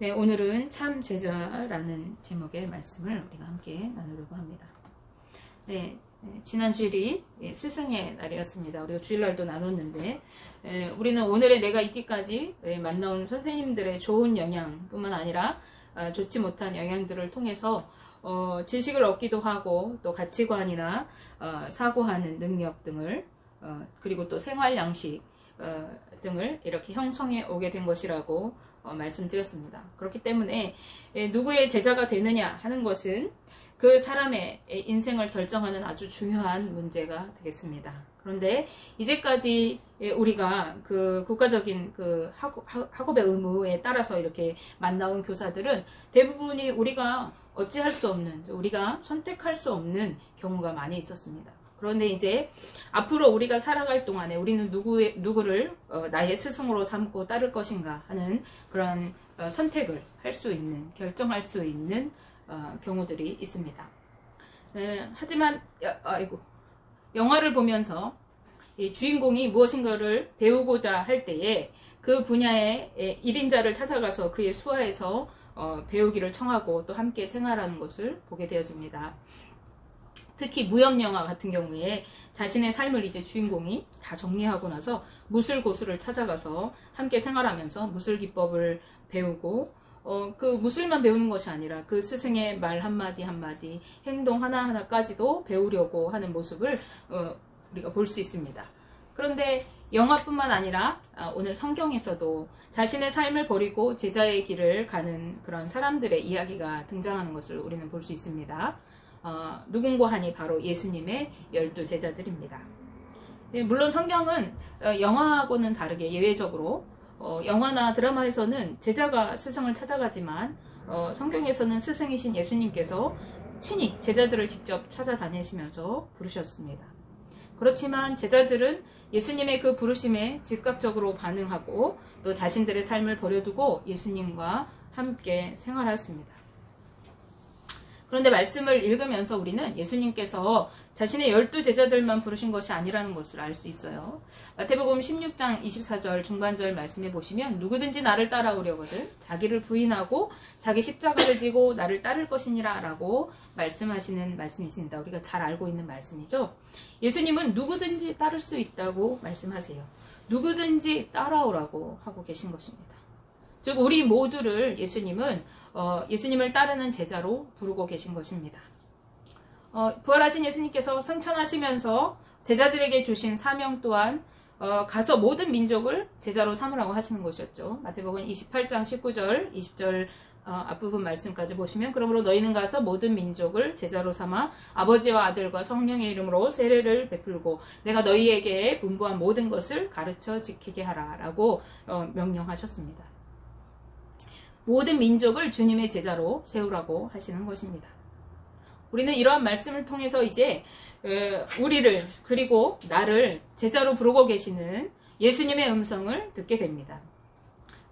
네, 오늘은 참 제자라는 제목의 말씀을 우리가 함께 나누려고 합니다. 네, 지난 주일이 스승의 날이었습니다. 우리가 주일날도 나눴는데 우리는 오늘의 내가 있기까지 만나온 선생님들의 좋은 영향뿐만 아니라 좋지 못한 영향들을 통해서 지식을 얻기도 하고 또 가치관이나 사고하는 능력 등을 그리고 또 생활 양식 등을 이렇게 형성해 오게 된 것이라고 말씀드렸습니다. 그렇기 때문에 누구의 제자가 되느냐 하는 것은 그 사람의 인생을 결정하는 아주 중요한 문제가 되겠습니다. 그런데 이제까지 우리가 그 국가적인 그 학업의 의무에 따라서 이렇게 만나온 교사들은 대부분이 우리가 어찌할 수 없는, 우리가 선택할 수 없는 경우가 많이 있었습니다. 그런데 이제 앞으로 우리가 살아갈 동안에 우리는 누구를 나의 스승으로 삼고 따를 것인가 하는 그런 선택을 할 수 있는, 결정할 수 있는 경우들이 있습니다. 하지만 영화를 보면서 이 주인공이 무엇인가를 배우고자 할 때에 그 분야의 1인자를 찾아가서 그의 수하에서 배우기를 청하고 또 함께 생활하는 것을 보게 되어집니다. 특히 무협영화 같은 경우에 자신의 삶을 이제 주인공이 다 정리하고 나서 무술고수를 찾아가서 함께 생활하면서 무술 기법을 배우고 그 무술만 배우는 것이 아니라 그 스승의 말 한마디 한마디, 행동 하나하나까지도 배우려고 하는 모습을 우리가 볼 수 있습니다. 그런데 영화뿐만 아니라 오늘 성경에서도 자신의 삶을 버리고 제자의 길을 가는 그런 사람들의 이야기가 등장하는 것을 우리는 볼 수 있습니다. 누군가 하니 바로 예수님의 12 제자들입니다. 물론 성경은 영화하고는 다르게 예외적으로 영화나 드라마에서는 제자가 스승을 찾아가지만 성경에서는 스승이신 예수님께서 친히 제자들을 직접 찾아다니시면서 부르셨습니다. 그렇지만 제자들은 예수님의 그 부르심에 즉각적으로 반응하고 또 자신들의 삶을 버려두고 예수님과 함께 생활하였습니다. 그런데 말씀을 읽으면서 우리는 예수님께서 자신의 12 제자들만 부르신 것이 아니라는 것을 알 수 있어요. 마태복음 16장 24절 중반절 말씀에 보시면 누구든지 나를 따라오려거든 자기를 부인하고 자기 십자가를 지고 나를 따를 것이니라 라고 말씀하시는 말씀이 있습니다. 우리가 잘 알고 있는 말씀이죠. 예수님은 누구든지 따를 수 있다고 말씀하세요. 누구든지 따라오라고 하고 계신 것입니다. 즉 우리 모두를 예수님은 예수님을 따르는 제자로 부르고 계신 것입니다. 부활하신 예수님께서 승천하시면서 제자들에게 주신 사명 또한 가서 모든 민족을 제자로 삼으라고 하시는 것이었죠. 마태복음 28장 19절 20절 앞부분 말씀까지 보시면 그러므로 너희는 가서 모든 민족을 제자로 삼아 아버지와 아들과 성령의 이름으로 세례를 베풀고 내가 너희에게 분부한 모든 것을 가르쳐 지키게 하라 라고 명령하셨습니다. 모든 민족을 주님의 제자로 세우라고 하시는 것입니다. 우리는 이러한 말씀을 통해서 이제 우리를 그리고 나를 제자로 부르고 계시는 예수님의 음성을 듣게 됩니다.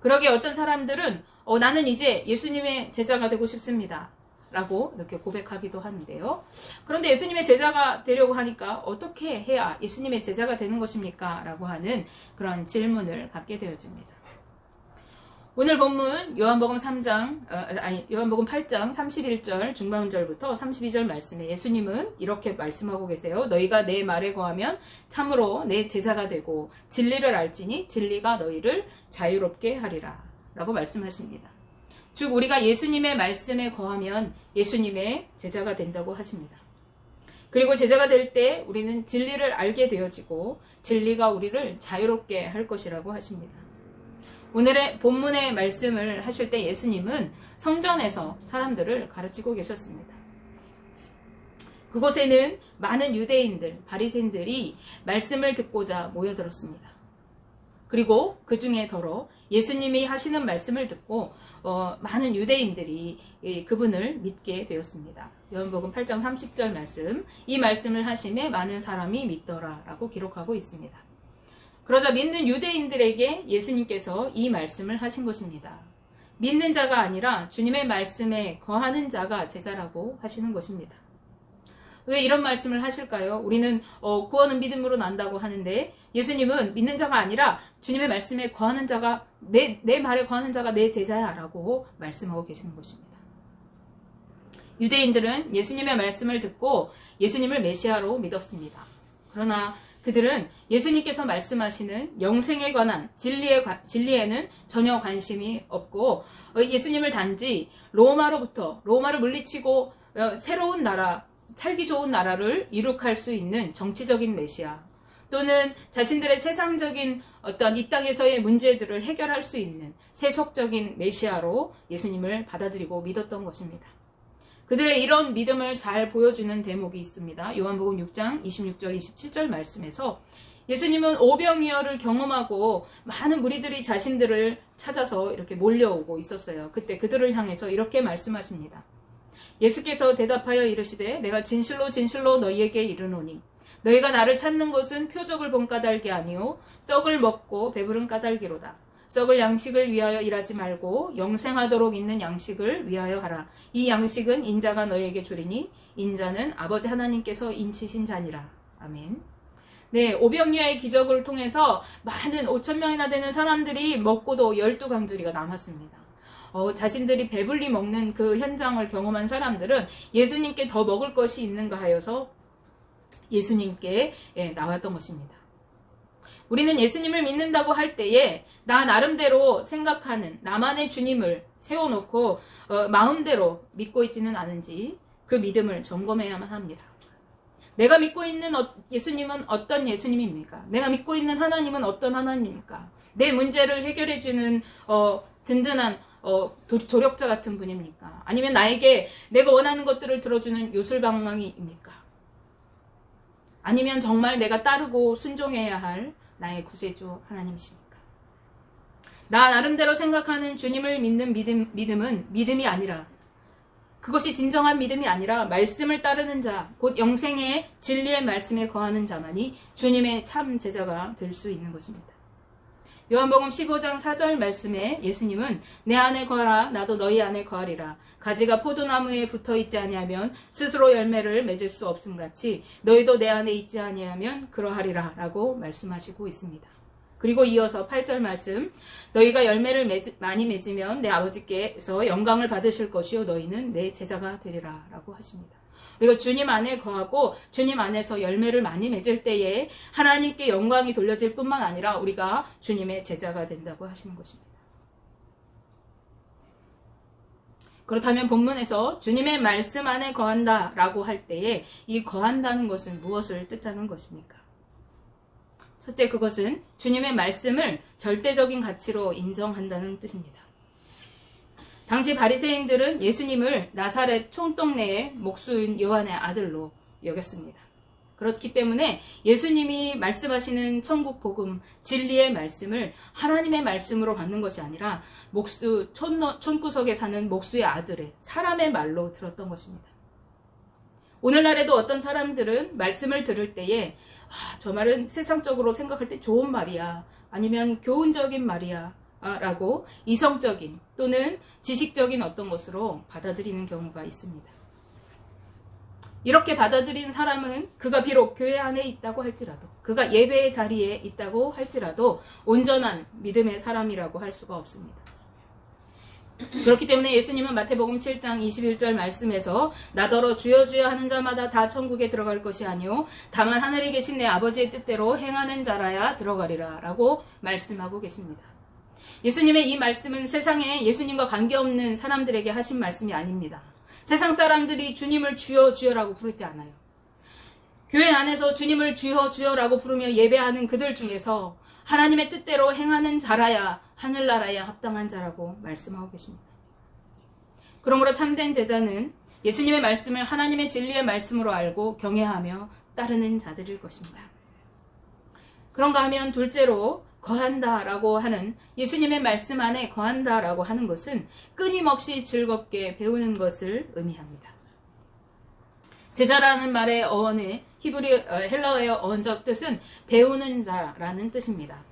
그러기에 어떤 사람들은 나는 이제 예수님의 제자가 되고 싶습니다 라고 이렇게 고백하기도 하는데요. 그런데 예수님의 제자가 되려고 하니까 어떻게 해야 예수님의 제자가 되는 것입니까? 라고 하는 그런 질문을 갖게 되어집니다. 오늘 본문 요한복음 8장 31절 중반절부터 32절 말씀에 예수님은 이렇게 말씀하고 계세요. 너희가 내 말에 거하면 참으로 내 제자가 되고 진리를 알지니 진리가 너희를 자유롭게 하리라 라고 말씀하십니다. 즉 우리가 예수님의 말씀에 거하면 예수님의 제자가 된다고 하십니다. 그리고 제자가 될 때 우리는 진리를 알게 되어지고 진리가 우리를 자유롭게 할 것이라고 하십니다. 오늘의 본문의 말씀을 하실 때 예수님은 성전에서 사람들을 가르치고 계셨습니다. 그곳에는 많은 유대인들, 바리새인들이 말씀을 듣고자 모여들었습니다. 그리고 그 중에 더러 예수님이 하시는 말씀을 듣고 많은 유대인들이 그분을 믿게 되었습니다. 요한복음 8장 30절 말씀, 이 말씀을 하심에 많은 사람이 믿더라 라고 기록하고 있습니다. 그러자 믿는 유대인들에게 예수님께서 이 말씀을 하신 것입니다. 믿는 자가 아니라 주님의 말씀에 거하는 자가 제자라고 하시는 것입니다. 왜 이런 말씀을 하실까요? 우리는 구원은 믿음으로 난다고 하는데 예수님은 믿는 자가 아니라 주님의 말씀에 거하는 자가 내 말에 거하는 자가 내 제자야 라고 말씀하고 계시는 것입니다. 유대인들은 예수님의 말씀을 듣고 예수님을 메시아로 믿었습니다. 그러나 그들은 예수님께서 말씀하시는 영생에 관한 진리에는 전혀 관심이 없고 예수님을 단지 로마를 물리치고 새로운 나라, 살기 좋은 나라를 이룩할 수 있는 정치적인 메시아 또는 자신들의 세상적인 어떤 이 땅에서의 문제들을 해결할 수 있는 세속적인 메시아로 예수님을 받아들이고 믿었던 것입니다. 그들의 이런 믿음을 잘 보여주는 대목이 있습니다. 요한복음 6장 26절 27절 말씀에서 예수님은 오병이어를 경험하고 많은 무리들이 자신들을 찾아서 이렇게 몰려오고 있었어요. 그때 그들을 향해서 이렇게 말씀하십니다. 예수께서 대답하여 이르시되 내가 진실로 진실로 너희에게 이르노니 너희가 나를 찾는 것은 표적을 본 까닭이 아니요 떡을 먹고 배부른 까닭이로다. 썩을 양식을 위하여 일하지 말고 영생하도록 있는 양식을 위하여 하라. 이 양식은 인자가 너희에게 주리니 인자는 아버지 하나님께서 인치신 자니라. 아멘. 네, 오병이어의 기적을 통해서 많은 5,000명이나 되는 사람들이 먹고도 12강주리가 남았습니다. 자신들이 배불리 먹는 그 현장을 경험한 사람들은 예수님께 더 먹을 것이 있는가 하여서 예수님께 나왔던 것입니다. 우리는 예수님을 믿는다고 할 때에 나 나름대로 생각하는 나만의 주님을 세워놓고 마음대로 믿고 있지는 않은지 그 믿음을 점검해야만 합니다. 내가 믿고 있는 예수님은 어떤 예수님입니까? 내가 믿고 있는 하나님은 어떤 하나님입니까? 내 문제를 해결해주는 든든한 조력자 같은 분입니까? 아니면 나에게 내가 원하는 것들을 들어주는 요술방망이입니까? 아니면 정말 내가 따르고 순종해야 할 나의 구세주 하나님이십니까? 나 나름대로 생각하는 주님을 믿는 믿음은 믿음이 아니라 그것이 진정한 믿음이 아니라 말씀을 따르는 자, 곧 영생의 진리의 말씀에 거하는 자만이 주님의 참 제자가 될 수 있는 것입니다. 요한복음 15장 4절 말씀에 예수님은 내 안에 거하라 나도 너희 안에 거하리라. 가지가 포도나무에 붙어있지 아니하면 스스로 열매를 맺을 수 없음같이 너희도 내 안에 있지 아니하면 그러하리라 라고 말씀하시고 있습니다. 그리고 이어서 8절 말씀 너희가 열매를 많이 맺으면 내 아버지께서 영광을 받으실 것이요 너희는 내 제자가 되리라 라고 하십니다. 우리가 주님 안에 거하고 주님 안에서 열매를 많이 맺을 때에 하나님께 영광이 돌려질 뿐만 아니라 우리가 주님의 제자가 된다고 하시는 것입니다. 그렇다면 본문에서 주님의 말씀 안에 거한다 라고 할 때에 이 거한다는 것은 무엇을 뜻하는 것입니까? 첫째, 그것은 주님의 말씀을 절대적인 가치로 인정한다는 뜻입니다. 당시 바리새인들은 예수님을 나사렛 총동네의 목수인 요한의 아들로 여겼습니다. 그렇기 때문에 예수님이 말씀하시는 천국 복음, 진리의 말씀을 하나님의 말씀으로 받는 것이 아니라 목수, 촌구석에 사는 목수의 아들의 사람의 말로 들었던 것입니다. 오늘날에도 어떤 사람들은 말씀을 들을 때에 저 말은 세상적으로 생각할 때 좋은 말이야, 아니면 교훈적인 말이야 라고 이성적인 또는 지식적인 어떤 것으로 받아들이는 경우가 있습니다. 이렇게 받아들인 사람은 그가 비록 교회 안에 있다고 할지라도, 그가 예배의 자리에 있다고 할지라도 온전한 믿음의 사람이라고 할 수가 없습니다. 그렇기 때문에 예수님은 마태복음 7장 21절 말씀에서 나더러 주여 주여 하는 자마다 다 천국에 들어갈 것이 아니오 다만 하늘에 계신 내 아버지의 뜻대로 행하는 자라야 들어가리라 라고 말씀하고 계십니다. 예수님의 이 말씀은 세상에 예수님과 관계없는 사람들에게 하신 말씀이 아닙니다. 세상 사람들이 주님을 주여 주여라고 부르지 않아요. 교회 안에서 주님을 주여 주여라고 부르며 예배하는 그들 중에서 하나님의 뜻대로 행하는 자라야 하늘나라에 합당한 자라고 말씀하고 계십니다. 그러므로 참된 제자는 예수님의 말씀을 하나님의 진리의 말씀으로 알고 경외하며 따르는 자들일 것입니다. 그런가 하면 둘째로 거한다라고 하는 예수님의 말씀 안에 거한다라고 하는 것은 끊임없이 즐겁게 배우는 것을 의미합니다. 제자라는 말의 어원의 헬라어의 어원적 뜻은 배우는 자라는 뜻입니다.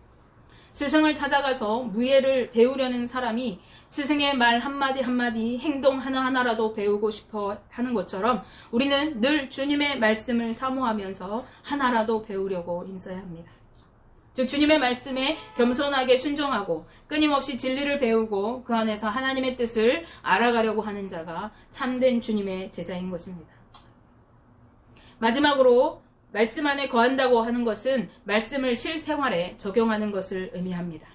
스승을 찾아가서 무예를 배우려는 사람이 스승의 말 한마디 한마디, 행동 하나하나라도 배우고 싶어 하는 것처럼 우리는 늘 주님의 말씀을 사모하면서 하나라도 배우려고 힘써야 합니다. 즉 주님의 말씀에 겸손하게 순종하고 끊임없이 진리를 배우고 그 안에서 하나님의 뜻을 알아가려고 하는 자가 참된 주님의 제자인 것입니다. 마지막으로 말씀 안에 거한다고 하는 것은 말씀을 실생활에 적용하는 것을 의미합니다.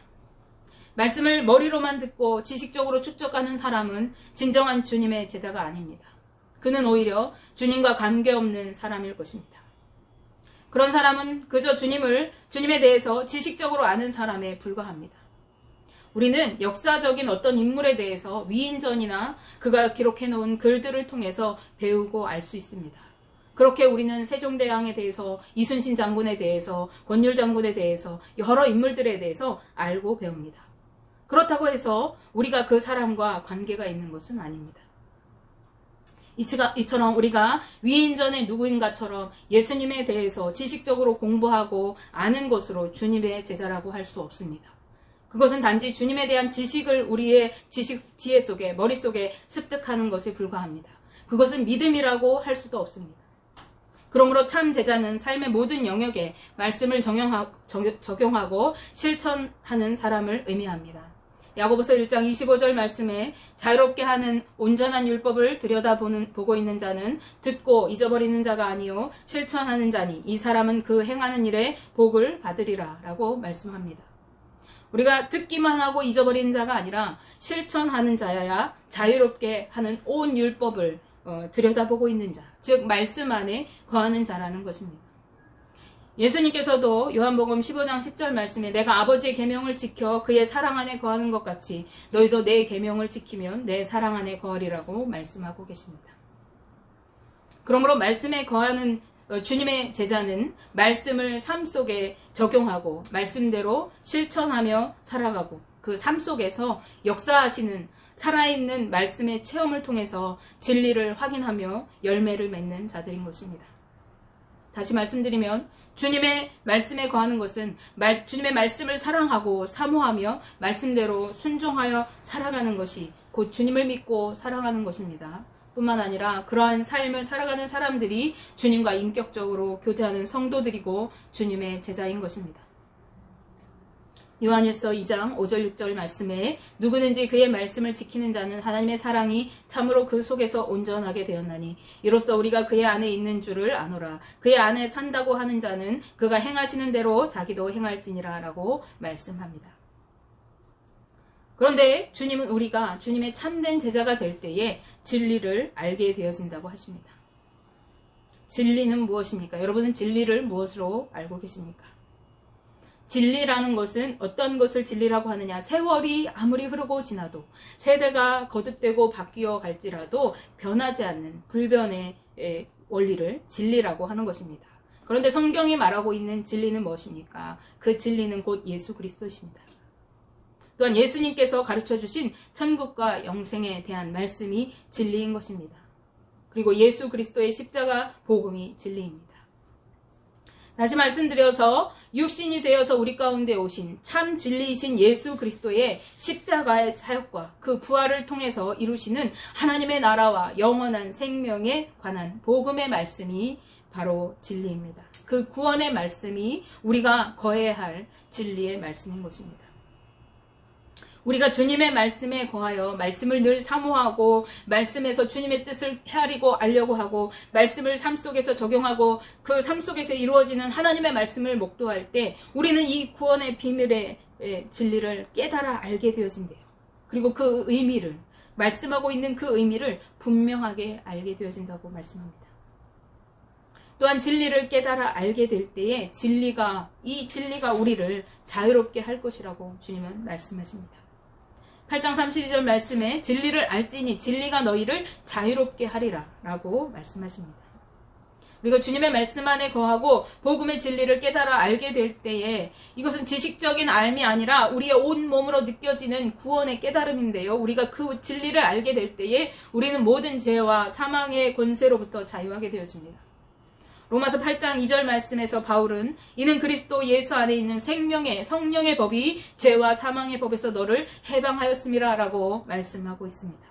말씀을 머리로만 듣고 지식적으로 축적하는 사람은 진정한 주님의 제자가 아닙니다. 그는 오히려 주님과 관계없는 사람일 것입니다. 그런 사람은 그저 주님에 대해서 지식적으로 아는 사람에 불과합니다. 우리는 역사적인 어떤 인물에 대해서 위인전이나 그가 기록해놓은 글들을 통해서 배우고 알 수 있습니다. 그렇게 우리는 세종대왕에 대해서, 이순신 장군에 대해서, 권율 장군에 대해서, 여러 인물들에 대해서 알고 배웁니다. 그렇다고 해서 우리가 그 사람과 관계가 있는 것은 아닙니다. 이처럼 우리가 위인전의 누구인가처럼 예수님에 대해서 지식적으로 공부하고 아는 것으로 주님의 제자라고 할 수 없습니다. 그것은 단지 주님에 대한 지식을 우리의 지혜 속에, 머릿속에 습득하는 것에 불과합니다. 그것은 믿음이라고 할 수도 없습니다. 그러므로 참 제자는 삶의 모든 영역에 말씀을 적용하고 실천하는 사람을 의미합니다. 야고보서 1장 25절 말씀에 자유롭게 하는 온전한 율법을 들여다보고 있는 자는 듣고 잊어버리는 자가 아니요 실천하는 자니 이 사람은 그 행하는 일에 복을 받으리라 라고 말씀합니다. 우리가 듣기만 하고 잊어버리는 자가 아니라 실천하는 자여야 자유롭게 하는 온 율법을 들여다보고 있는 자, 즉 말씀 안에 거하는 자라는 것입니다. 예수님께서도 요한복음 15장 10절 말씀에 내가 아버지의 계명을 지켜 그의 사랑 안에 거하는 것 같이 너희도 내 계명을 지키면 내 사랑 안에 거하리라고 말씀하고 계십니다. 그러므로 말씀에 거하는 주님의 제자는 말씀을 삶 속에 적용하고 말씀대로 실천하며 살아가고 그 삶 속에서 역사하시는 살아있는 말씀의 체험을 통해서 진리를 확인하며 열매를 맺는 자들인 것입니다. 다시 말씀드리면 주님의 말씀에 거하는 것은 주님의 말씀을 사랑하고 사모하며 말씀대로 순종하여 살아가는 것이 곧 주님을 믿고 사랑하는 것입니다. 뿐만 아니라 그러한 삶을 살아가는 사람들이 주님과 인격적으로 교제하는 성도들이고 주님의 제자인 것입니다. 요한일서 2장 5절 6절 말씀에 누구든지 그의 말씀을 지키는 자는 하나님의 사랑이 참으로 그 속에서 온전하게 되었나니 이로써 우리가 그의 안에 있는 줄을 아노라. 그의 안에 산다고 하는 자는 그가 행하시는 대로 자기도 행할지니라 라고 말씀합니다. 그런데 주님은 우리가 주님의 참된 제자가 될 때에 진리를 알게 되어진다고 하십니다. 진리는 무엇입니까? 여러분은 진리를 무엇으로 알고 계십니까? 진리라는 것은 어떤 것을 진리라고 하느냐? 세월이 아무리 흐르고 지나도 세대가 거듭되고 바뀌어 갈지라도 변하지 않는 불변의 원리를 진리라고 하는 것입니다. 그런데 성경이 말하고 있는 진리는 무엇입니까? 그 진리는 곧 예수 그리스도이십니다. 또한 예수님께서 가르쳐주신 천국과 영생에 대한 말씀이 진리인 것입니다. 그리고 예수 그리스도의 십자가 복음이 진리입니다. 다시 말씀드려서 육신이 되어서 우리 가운데 오신 참 진리이신 예수 그리스도의 십자가의 사역과 그 부활을 통해서 이루시는 하나님의 나라와 영원한 생명에 관한 복음의 말씀이 바로 진리입니다. 그 구원의 말씀이 우리가 거해야 할 진리의 말씀인 것입니다. 우리가 주님의 말씀에 거하여 말씀을 늘 사모하고 말씀에서 주님의 뜻을 헤아리고 알려고 하고 말씀을 삶 속에서 적용하고 그 삶 속에서 이루어지는 하나님의 말씀을 목도할 때 우리는 이 구원의 비밀의 진리를 깨달아 알게 되어진대요. 그리고 그 의미를 말씀하고 있는 그 의미를 분명하게 알게 되어진다고 말씀합니다. 또한 진리를 깨달아 알게 될 때에 이 진리가 우리를 자유롭게 할 것이라고 주님은 말씀하십니다. 8장 32절 말씀에 진리를 알지니 진리가 너희를 자유롭게 하리라 라고 말씀하십니다. 우리가 주님의 말씀 안에 거하고 복음의 진리를 깨달아 알게 될 때에 이것은 지식적인 알미 아니라 우리의 온 몸으로 느껴지는 구원의 깨달음인데요. 우리가 그 진리를 알게 될 때에 우리는 모든 죄와 사망의 권세로부터 자유하게 되어집니다. 로마서 8장 2절 말씀에서 바울은 이는 그리스도 예수 안에 있는 생명의 성령의 법이 죄와 사망의 법에서 너를 해방하였음이라 라고 말씀하고 있습니다.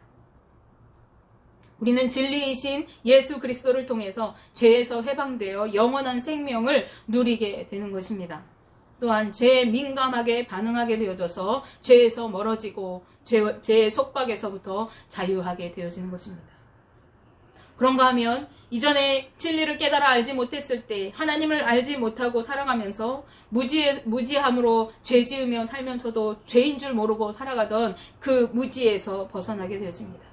우리는 진리이신 예수 그리스도를 통해서 죄에서 해방되어 영원한 생명을 누리게 되는 것입니다. 또한 죄에 민감하게 반응하게 되어져서 죄에서 멀어지고 죄의 속박에서부터 자유하게 되어지는 것입니다. 그런가 하면 이전에 진리를 깨달아 알지 못했을 때 하나님을 알지 못하고 살아가면서 무지함으로 죄 지으며 살면서도 죄인 줄 모르고 살아가던 그 무지에서 벗어나게 되어집니다.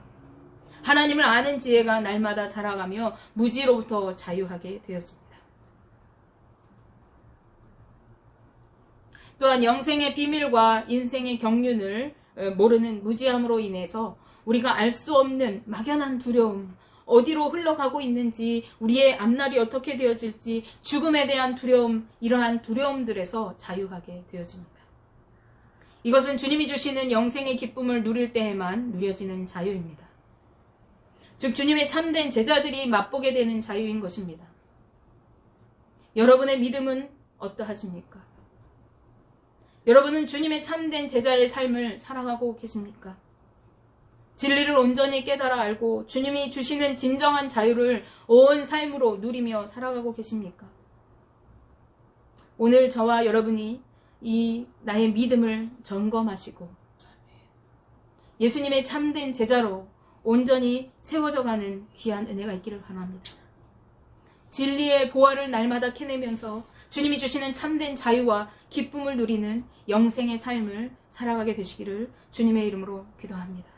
하나님을 아는 지혜가 날마다 자라가며 무지로부터 자유하게 되어집니다. 또한 영생의 비밀과 인생의 경륜을 모르는 무지함으로 인해서 우리가 알 수 없는 막연한 두려움, 어디로 흘러가고 있는지, 우리의 앞날이 어떻게 되어질지, 죽음에 대한 두려움, 이러한 두려움들에서 자유하게 되어집니다. 이것은 주님이 주시는 영생의 기쁨을 누릴 때에만 누려지는 자유입니다. 즉 주님의 참된 제자들이 맛보게 되는 자유인 것입니다. 여러분의 믿음은 어떠하십니까? 여러분은 주님의 참된 제자의 삶을 살아가고 계십니까? 진리를 온전히 깨달아 알고 주님이 주시는 진정한 자유를 온 삶으로 누리며 살아가고 계십니까? 오늘 저와 여러분이 이 나의 믿음을 점검하시고 예수님의 참된 제자로 온전히 세워져가는 귀한 은혜가 있기를 바랍니다. 진리의 보화를 날마다 캐내면서 주님이 주시는 참된 자유와 기쁨을 누리는 영생의 삶을 살아가게 되시기를 주님의 이름으로 기도합니다.